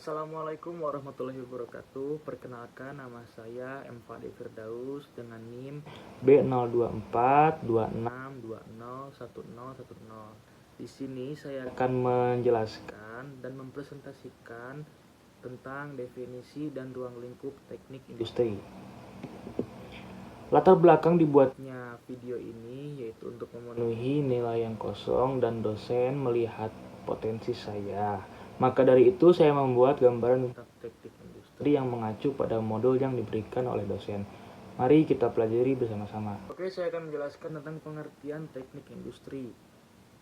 Assalamualaikum warahmatullahi wabarakatuh. Perkenalkan, nama saya M. Fadil Firdaus dengan NIM B024262011010. Di sini saya akan menjelaskan dan mempresentasikan tentang definisi dan ruang lingkup teknik industri. Latar belakang dibuatnya video ini yaitu untuk memenuhi nilai yang kosong dan dosen melihat potensi saya. Maka dari itu saya membuat gambaran tentang teknik industri yang mengacu pada modul yang diberikan oleh dosen. Mari kita pelajari bersama-sama. Oke, saya akan menjelaskan tentang pengertian teknik industri.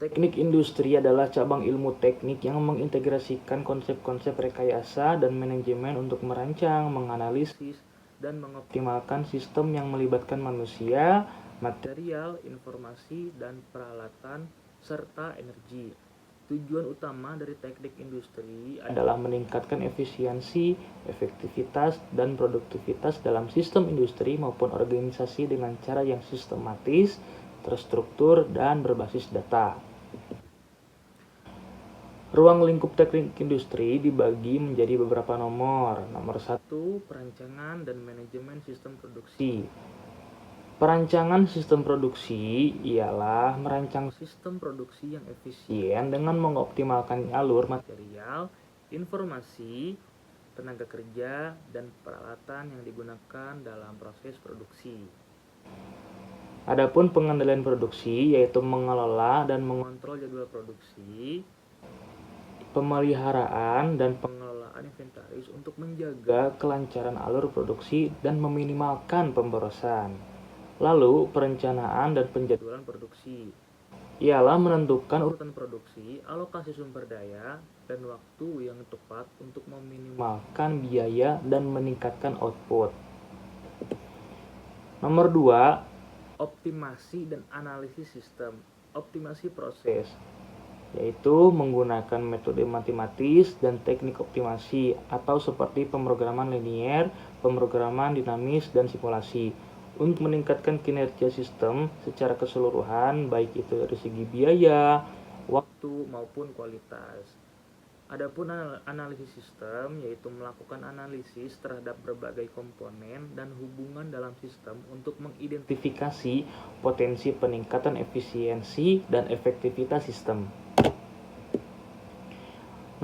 Teknik industri adalah cabang ilmu teknik yang mengintegrasikan konsep-konsep rekayasa dan manajemen untuk merancang, menganalisis, dan mengoptimalkan sistem yang melibatkan manusia, material, informasi, dan peralatan, serta energi. Tujuan utama dari teknik industri adalah meningkatkan efisiensi, efektivitas, dan produktivitas dalam sistem industri maupun organisasi dengan cara yang sistematis, terstruktur, dan berbasis data. Ruang lingkup teknik industri dibagi menjadi beberapa nomor. Nomor 1, perancangan dan manajemen sistem produksi. Perancangan sistem produksi ialah merancang sistem produksi yang efisien dengan mengoptimalkan alur material, informasi, tenaga kerja, dan peralatan yang digunakan dalam proses produksi. Adapun pengendalian produksi yaitu mengelola dan mengontrol jadwal produksi, pemeliharaan dan pengelolaan inventaris untuk menjaga kelancaran alur produksi dan meminimalkan pemborosan. Lalu, perencanaan dan penjadwalan produksi ialah menentukan urutan produksi, alokasi sumber daya, dan waktu yang tepat untuk meminimalkan biaya dan meningkatkan output. Nomor 2, optimasi dan analisis sistem. Optimasi proses yaitu menggunakan metode matematis dan teknik optimasi atau seperti pemrograman linier, pemrograman dinamis, dan simulasi untuk meningkatkan kinerja sistem secara keseluruhan baik itu dari segi biaya, waktu, maupun kualitas. Adapun analisis sistem yaitu melakukan analisis terhadap berbagai komponen dan hubungan dalam sistem untuk mengidentifikasi potensi peningkatan efisiensi dan efektivitas sistem.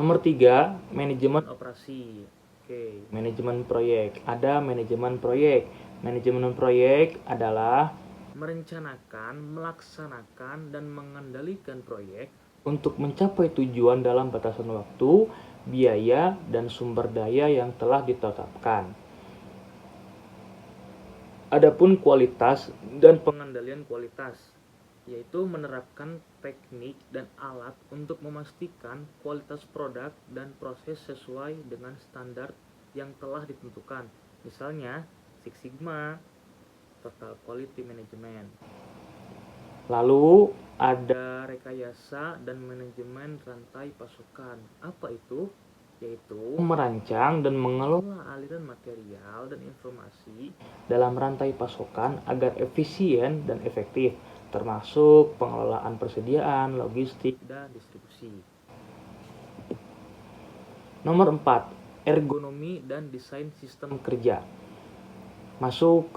Nomor 3, manajemen operasi. Oke, manajemen proyek. Ada manajemen proyek. Manajemen proyek adalah merencanakan, melaksanakan, dan mengendalikan proyek untuk mencapai tujuan dalam batasan waktu, biaya, dan sumber daya yang telah ditetapkan. Adapun kualitas dan pengendalian kualitas yaitu menerapkan teknik dan alat untuk memastikan kualitas produk dan proses sesuai dengan standar yang telah ditentukan. Misalnya, Six Sigma, Total Quality Management. Lalu, ada rekayasa dan manajemen rantai pasokan. Apa itu? Yaitu merancang dan mengelola aliran material dan informasi dalam rantai pasokan agar efisien dan efektif, termasuk pengelolaan persediaan, logistik, dan distribusi. Nomor 4, ergonomi dan desain sistem kerja. Masuk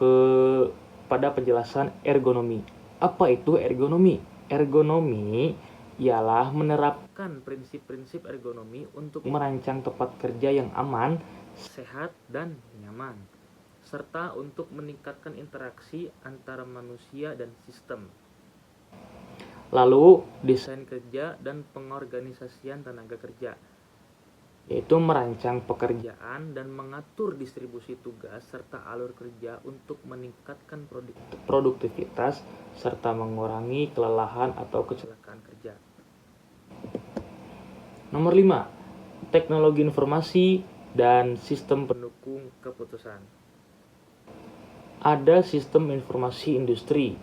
pada penjelasan ergonomi. Apa itu ergonomi? Ergonomi ialah menerapkan prinsip-prinsip ergonomi untuk merancang tempat kerja yang aman, sehat, dan nyaman, serta untuk meningkatkan interaksi antara manusia dan sistem. Lalu, desain kerja dan pengorganisasian tenaga kerja, yaitu merancang pekerjaan dan mengatur distribusi tugas serta alur kerja untuk meningkatkan produktivitas serta mengurangi kelelahan atau kecelakaan kerja. Nomor 5, teknologi informasi dan sistem pendukung keputusan. Ada sistem informasi industri,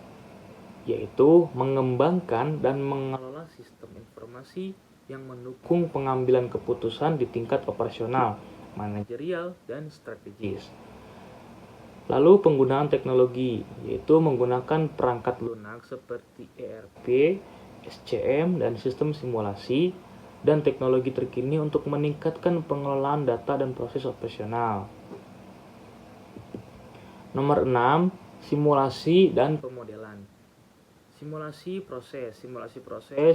yaitu mengembangkan dan mengelola sistem informasi yang mendukung pengambilan keputusan di tingkat operasional, manajerial, dan strategis. Lalu penggunaan teknologi, yaitu menggunakan perangkat lunak seperti ERP, SCM, dan sistem simulasi, dan teknologi terkini untuk meningkatkan pengelolaan data dan proses operasional. Nomor 6, simulasi dan pemodelan. Simulasi proses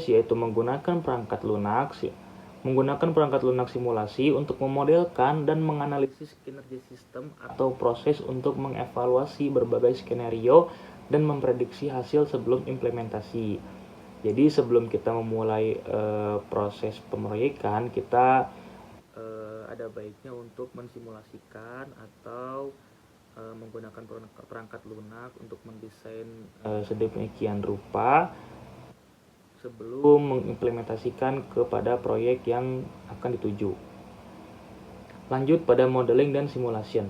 yaitu menggunakan perangkat lunak simulasi untuk memodelkan dan menganalisis kinerja sistem atau proses untuk mengevaluasi berbagai skenario dan memprediksi hasil sebelum implementasi. Jadi sebelum kita memulai proses pemroyekan, kita ada baiknya untuk mensimulasikan atau menggunakan perangkat lunak untuk mendesain sedemikian rupa sebelum mengimplementasikan kepada proyek yang akan dituju. Lanjut pada modeling dan simulation,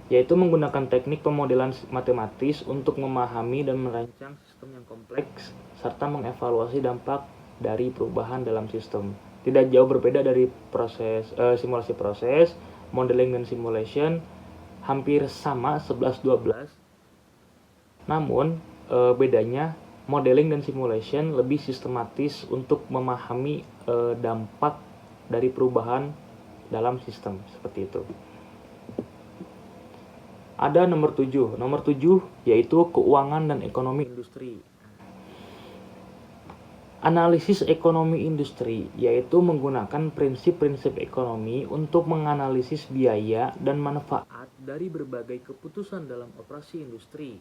yaitu menggunakan teknik pemodelan matematis untuk memahami dan merancang sistem yang kompleks serta mengevaluasi dampak dari perubahan dalam sistem. Tidak jauh berbeda dari simulasi proses, modeling dan simulation hampir sama 11-12. Namun bedanya modeling dan simulation lebih sistematis untuk memahami dampak dari perubahan dalam sistem seperti itu. Ada nomor 7 yaitu keuangan dan ekonomi industri. Analisis ekonomi industri yaitu menggunakan prinsip-prinsip ekonomi untuk menganalisis biaya dan manfaat dari berbagai keputusan dalam operasi industri.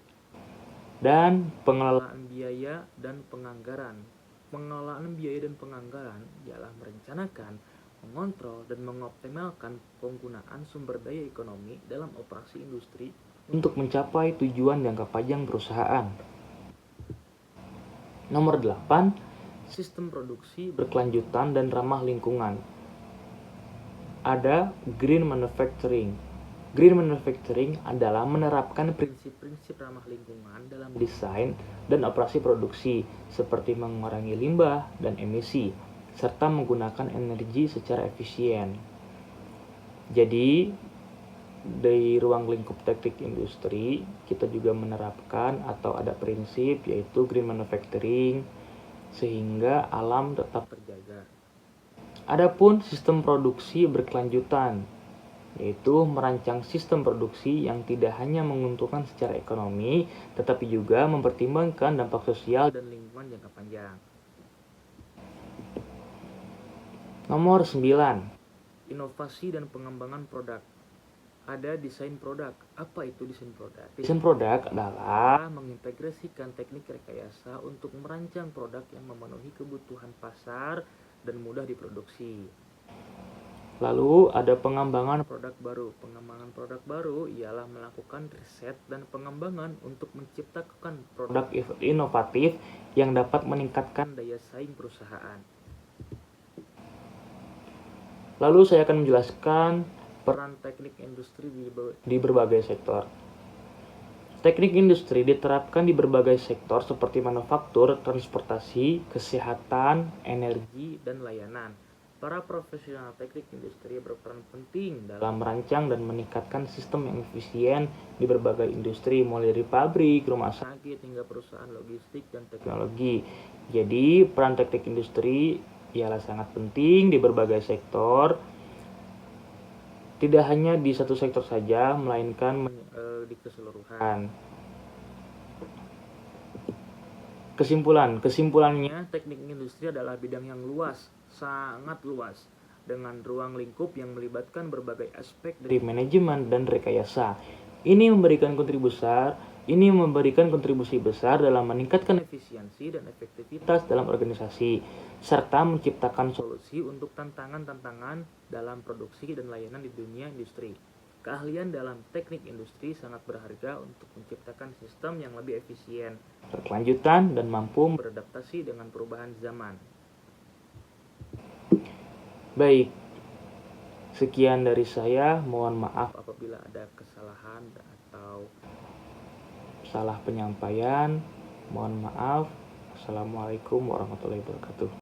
Dan pengelolaan biaya dan penganggaran. Pengelolaan biaya dan penganggaran ialah merencanakan, mengontrol, dan mengoptimalkan penggunaan sumber daya ekonomi dalam operasi industri untuk mencapai tujuan jangka panjang perusahaan. Nomor 8, sistem produksi berkelanjutan dan ramah lingkungan. Ada green manufacturing. Green manufacturing adalah menerapkan prinsip-prinsip ramah lingkungan dalam desain dan operasi produksi, seperti mengurangi limbah dan emisi, serta menggunakan energi secara efisien. Jadi, di ruang lingkup teknik industri, kita juga menerapkan atau ada prinsip yaitu green manufacturing, sehingga alam tetap terjaga. Adapun sistem produksi berkelanjutan, yaitu merancang sistem produksi yang tidak hanya menguntungkan secara ekonomi, tetapi juga mempertimbangkan dampak sosial dan lingkungan jangka panjang. Nomor 9, inovasi dan pengembangan produk. Ada desain produk. Apa itu desain produk? Desain produk adalah mengintegrasikan teknik rekayasa untuk merancang produk yang memenuhi kebutuhan pasar dan mudah diproduksi. Lalu ada pengembangan produk baru. Pengembangan produk baru ialah melakukan riset dan pengembangan untuk menciptakan produk inovatif yang dapat meningkatkan daya saing perusahaan. Lalu saya akan menjelaskan peran teknik industri di berbagai sektor. Teknik industri diterapkan di berbagai sektor seperti manufaktur, transportasi, kesehatan, energi, dan layanan. Para profesional teknik industri berperan penting dalam merancang dan meningkatkan sistem yang efisien di berbagai industri, mulai dari pabrik, rumah sakit, hingga perusahaan logistik dan teknologi. Jadi, peran teknik industri ialah sangat penting di berbagai sektor, tidak hanya di satu sektor saja, melainkan di keseluruhan. Kesimpulannya, teknik industri adalah bidang yang luas, sangat luas, dengan ruang lingkup yang melibatkan berbagai aspek dari manajemen dan rekayasa. Ini memberikan kontribusi besar dalam meningkatkan efisiensi dan efektivitas dalam organisasi, serta menciptakan solusi untuk tantangan-tantangan dalam produksi dan layanan di dunia industri. Keahlian dalam teknik industri sangat berharga untuk menciptakan sistem yang lebih efisien, berkelanjutan, dan mampu beradaptasi dengan perubahan zaman. Baik, sekian dari saya. Mohon maaf apabila ada kesalahan atau salah penyampaian. Mohon maaf. Assalamualaikum warahmatullahi wabarakatuh.